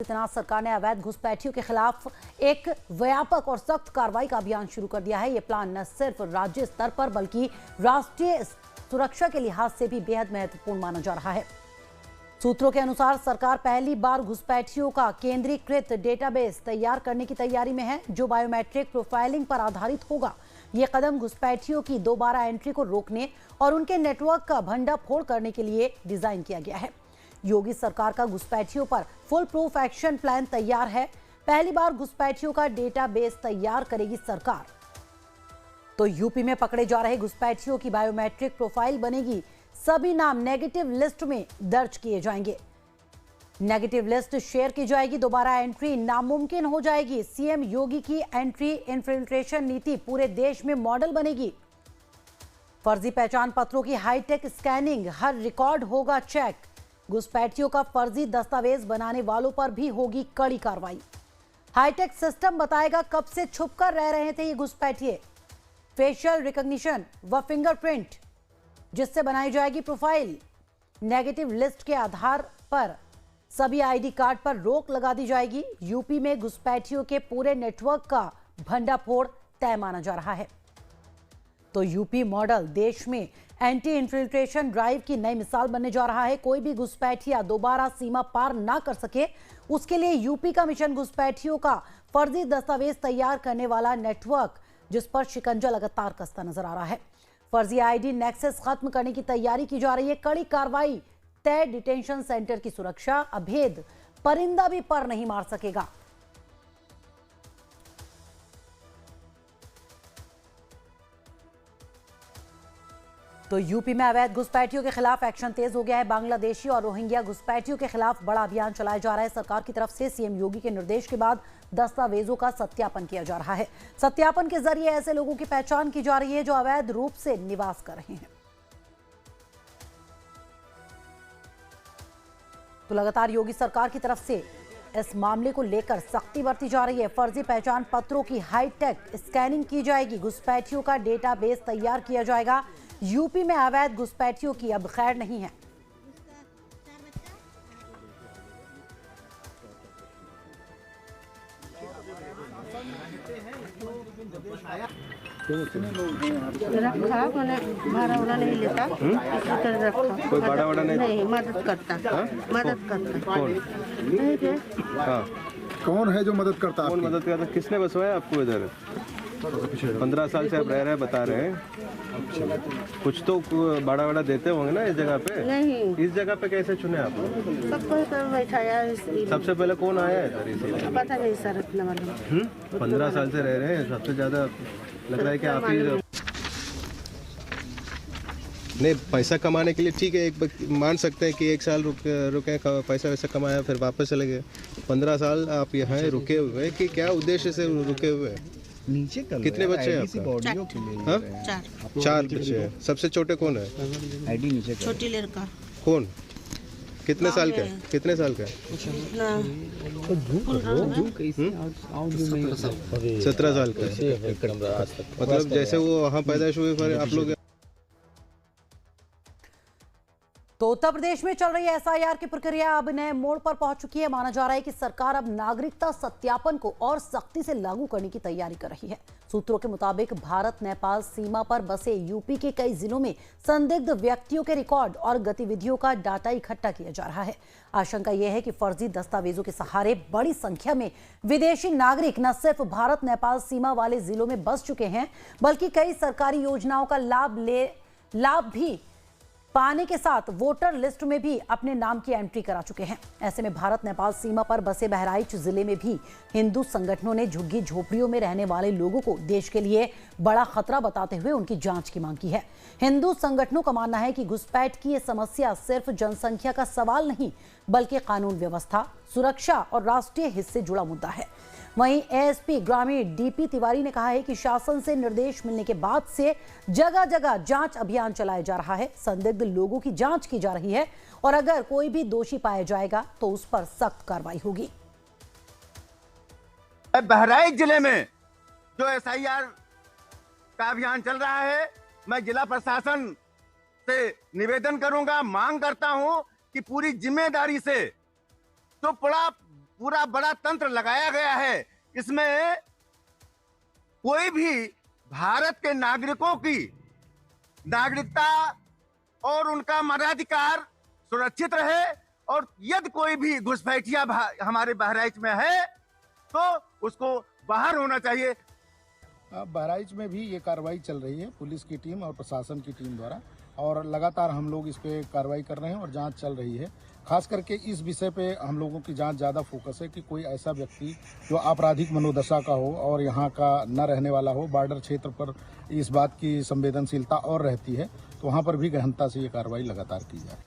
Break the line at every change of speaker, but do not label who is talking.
आदित्यनाथ सरकार ने अवैध घुसपैठियों के खिलाफ एक व्यापक और सख्त कार्रवाई का अभियान शुरू कर दिया है। ये प्लान न सिर्फ राज्य स्तर पर बल्कि राष्ट्रीय सुरक्षा के लिहाज से भी बेहद महत्वपूर्ण माना जा रहा है। सूत्रों के अनुसार सरकार पहली बार घुसपैठियों का केंद्रीकृत डेटाबेस तैयार करने की तैयारी में है, जो बायोमेट्रिक प्रोफाइलिंग पर आधारित होगा। ये कदम घुसपैठियों की दोबारा एंट्री को रोकने और उनके नेटवर्क का भंडाफोड़ करने के लिए डिजाइन किया गया है। योगी सरकार का घुसपैठियों पर फुल प्रूफ एक्शन प्लान तैयार है। पहली बार घुसपैठियों का डेटाबेस तैयार करेगी सरकार। तो यूपी में पकड़े जा रहे घुसपैठियों की बायोमेट्रिक प्रोफाइल बनेगी। सभी नाम नेगेटिव लिस्ट में दर्ज किए जाएंगे। नेगेटिव लिस्ट शेयर की जाएगी, दोबारा एंट्री नामुमकिन हो जाएगी। सीएम योगी की एंट्री इन्फिल्ट्रेशन नीति पूरे देश में मॉडल बनेगी। फर्जी पहचान पत्रों की हाईटेक स्कैनिंग, हर रिकॉर्ड होगा चेक। घुसपैठियों का फर्जी दस्तावेज बनाने वालों पर भी होगी कड़ी कार्रवाई। हाईटेक सिस्टम बताएगा कब से छुपकर रह रहे थे ये घुसपैठिए। फेशियल रिकॉग्निशन व फिंगरप्रिंट जिससे बनाई जाएगी प्रोफाइल। नेगेटिव लिस्ट के आधार पर सभी आईडी कार्ड पर रोक लगा दी जाएगी। यूपी में घुसपैठियों के पूरे नेटवर्क का भंडाफोड़ तय माना जा रहा है। तो यूपी मॉडल देश में एंटी इन्फिल्ट्रेशन ड्राइव की नई मिसाल बनने जा रहा है। कोई भी घुसपैठिया दोबारा सीमा पार ना कर सके, उसके लिए यूपी का मिशन घुसपैठियों का फर्जी दस्तावेज तैयार करने वाला नेटवर्क, जिस पर शिकंजा लगातार कसता नजर आ रहा है। फर्जी आईडी नेक्सस खत्म करने की तैयारी की जा रही है। कड़ी कार्रवाई तय, डिटेंशन सेंटर की सुरक्षा, अभेद परिंदा भी पर नहीं मार सकेगा। तो यूपी में अवैध घुसपैठियों के खिलाफ एक्शन तेज हो गया है। बांग्लादेशी और रोहिंग्या घुसपैठियों के खिलाफ बड़ा अभियान चलाया जा रहा है। सरकार की तरफ से सीएम योगी के निर्देश के बाद दस्तावेजों का सत्यापन किया जा रहा है। सत्यापन के जरिए ऐसे लोगों की पहचान की जा रही है जो अवैध रूप से निवास कर रहे हैं। तो लगातार योगी सरकार की तरफ से इस मामले को लेकर सख्ती बरती जा रही है। फर्जी पहचान पत्रों की हाईटेक स्कैनिंग की जाएगी। घुसपैठियों का डेटाबेस तैयार किया जाएगा। यूपी में अवैध घुसपैठियों की अब खैर नहीं है।
रखा मैंने भाड़ा वाला नहीं लेता, इसी तरह रखा।
कोई भाड़ा वाड़ा
नहीं, मदद करता। मदद करता
कौन है जो मदद करता? कौन मदद करता? किसने बसवाया आपको इधर? 15 साल से आप रह रहे हैं, बता रहे हैं। कुछ तो भाड़ा वाड़ा देते होंगे ना इस जगह पे?
नहीं।
इस जगह पे कैसे चुने आप लोग?
सबको तो बैठाया।
सबसे पहले कौन आया है इधर? इसीलिए
पता नहीं सर, इतना मालूम।
15 साल से रह रहे हैं, सबसे ज्यादा लग रहा है कि आप ही। नहीं, पैसा कमाने के लिए ठीक है, एक मान सकते हैं कि 1 साल रुके पैसा वैसा कमाया फिर वापस चले गए। 15 साल आप यहाँ रुके हुए कि क्या उद्देश्य से रुके हुए?
नीचे
कितने बच्चे हैं आपका? 4 बच्चे हैं। सबसे छोटे कौन है?
आईडी नीचे
छोटी लड़का।
कौन? कितने साल का है? कितने साल का है? 17 साल का है। मतलब जैसे वो वहाँ पैदाइश हुए फिर आप लोग।
तो उत्तर प्रदेश में चल रही एसआईआर की प्रक्रिया अब नए मोड़ पर पहुंच चुकी है। माना जा रहा है कि सरकार अब नागरिकता सत्यापन को और सख्ती से लागू करने की तैयारी कर रही है। सूत्रों के मुताबिक भारत नेपाल सीमा पर बसे यूपी के कई जिलों में संदिग्ध व्यक्तियों के रिकॉर्ड और गतिविधियों का डाटा इकट्ठा किया जा रहा है। आशंका यह है कि फर्जी दस्तावेजों के सहारे बड़ी संख्या में विदेशी नागरिक न सिर्फ भारत नेपाल सीमा वाले जिलों में बस चुके हैं, बल्कि कई सरकारी योजनाओं का लाभ भी पाने के साथ वोटर लिस्ट में भी अपने नाम की एंट्री करा चुके हैं। ऐसे में भारत नेपाल सीमा पर बसे बहराइच जिले में भी हिंदू संगठनों ने झुग्गी झोपड़ियों में रहने वाले लोगों को देश के लिए बड़ा खतरा बताते हुए उनकी जांच की मांग की है। हिंदू संगठनों का मानना है कि घुसपैठ की यह समस्या सिर्फ जनसंख्या का सवाल नहीं, बल्कि कानून व्यवस्था, सुरक्षा और राष्ट्रीय हित से जुड़ा मुद्दा है। वहीं एएसपी ग्रामीण डीपी तिवारी ने कहा है कि शासन से निर्देश मिलने के बाद से जगह जगह जांच अभियान चलाया जा रहा है। संदिग्ध लोगों की जांच की जा रही है और अगर कोई भी दोषी पाया जाएगा तो उस पर सख्त कार्रवाई होगी।
बहराइच जिले में जो एसआईआर का अभियान चल रहा है, मैं जिला प्रशासन से निवेदन करूंगा, मांग करता हूं कि पूरी जिम्मेदारी से जो बड़ा पूरा बड़ा तंत्र लगाया गया है। इसमें कोई भी भारत के नागरिकों की नागरिकता और उनका मताधिकार सुरक्षित रहे, और यदि कोई भी घुसपैठिया हमारे बहराइच में है तो उसको बाहर होना चाहिए।
बहराइच में भी ये कार्रवाई चल रही है पुलिस की टीम और प्रशासन की टीम द्वारा, और लगातार हम लोग इस पे कार्रवाई कर रहे हैं और जांच चल रही है। खास करके इस विषय पे हम लोगों की जांच ज़्यादा फोकस है कि कोई ऐसा व्यक्ति जो आपराधिक मनोदशा का हो और यहाँ का न रहने वाला हो, बॉर्डर क्षेत्र पर इस बात की संवेदनशीलता और रहती है, तो वहाँ पर भी गहनता से ये कार्रवाई लगातार की जाए।